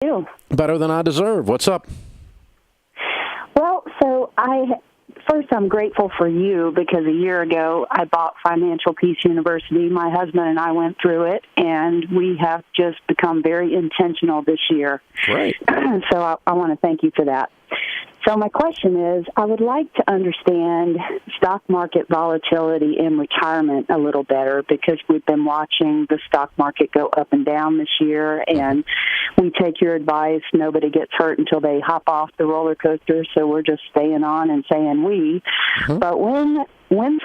You? Better than I deserve. What's up? Well, so I'm grateful for you because a year ago I bought Financial Peace University. My husband and I went through it, and we have just become very intentional this year. Great. So I want to thank you for that. So my question is, I would like to understand stock market volatility in retirement a little better because we've been watching the stock market go up and down this year, and we take your advice. Nobody gets hurt until they hop off the roller coaster, so we're just staying on and saying we. But when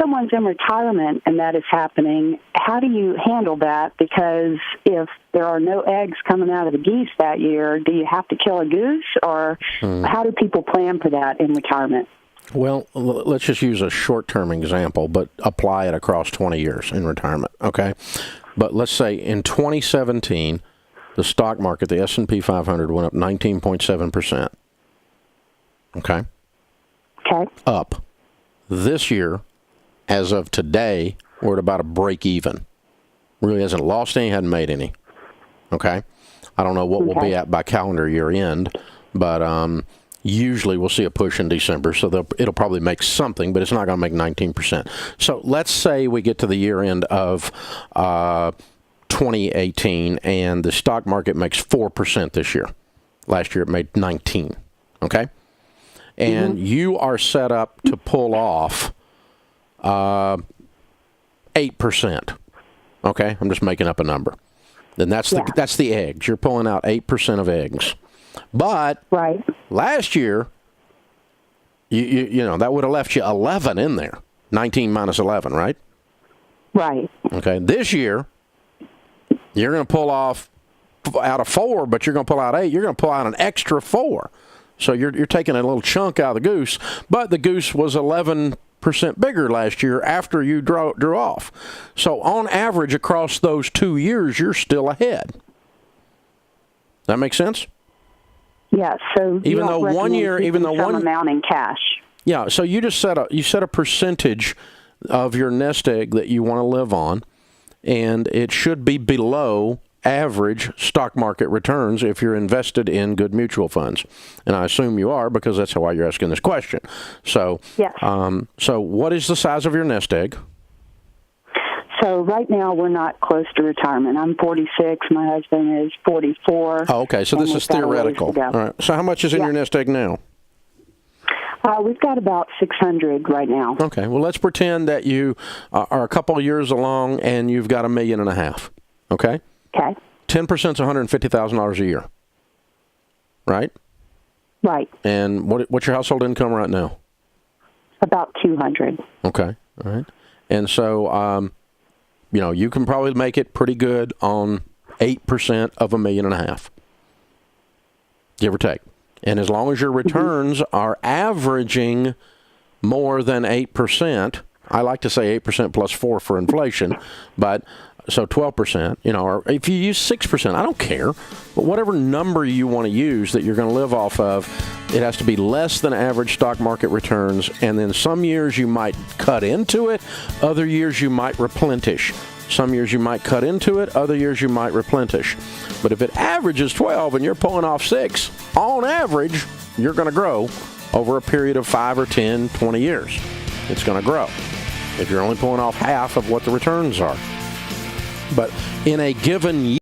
someone's in retirement and that is happening, how do you handle that? Because if there are no eggs coming out of the geese that year, do you have to kill a goose, or how do people plan for that in retirement? Well, let's just use a short-term example, but apply it across 20 years in retirement, okay? But let's say in 2017, the stock market, the S&P 500, went up 19.7%. Okay? Okay. Up. This year, as of today, we're at about a break even. Really hasn't lost any, hadn't made any. Okay? I don't know what we'll be at by calendar year end, but usually we'll see a push in December, so it'll probably make something, but it's not going to make 19%. So let's say we get to the year end of 2018, and the stock market makes 4% this year. Last year it made 19. Okay? And you are set up to pull off 8%. Okay? I'm just making up a number. Then that's the eggs. You're pulling out 8% of eggs. But last year, you know, that would have left you 11 in there. 19 minus 11, right? Right. Okay. This year, you're going to pull off out of 4, but you're going to pull out 8. You're going to pull out an extra 4. So you're taking a little chunk out of the goose, but the goose was 11% bigger last year after you drew off. So on average across those 2 years, you're still ahead. That make sense? Yeah. So even though one amount in cash. Yeah. So you just set a percentage of your nest egg that you want to live on, and it should be below average stock market returns if you're invested in good mutual funds. And I assume you are, because that's why you're asking this question. So, so what is the size of your nest egg? So right now we're not close to retirement. I'm 46. My husband is 44. Oh, okay. So this is theoretical. All right. So how much is in your nest egg now? We've got about 600 right now. Okay. Well, let's pretend that you are a couple of years along and you've got $1.5 million. Okay? Okay. 10% is $150,000 a year, right? Right. And what's your household income right now? About 200. Okay. All right. And so, you know, you can probably make it pretty good on 8% of $1.5 million, give or take. And as long as your returns are averaging more than 8%, I like to say 8% plus 4 for inflation, but so 12%, you know, or if you use 6%, I don't care. But whatever number you want to use that you're going to live off of, it has to be less than average stock market returns. And then some years you might cut into it. Other years you might replenish. Some years you might cut into it. Other years you might replenish. But if it averages 12 and you're pulling off 6, on average, you're going to grow over a period of 5 or 10, 20 years. It's going to grow if you're only pulling off half of what the returns are. But in a given year,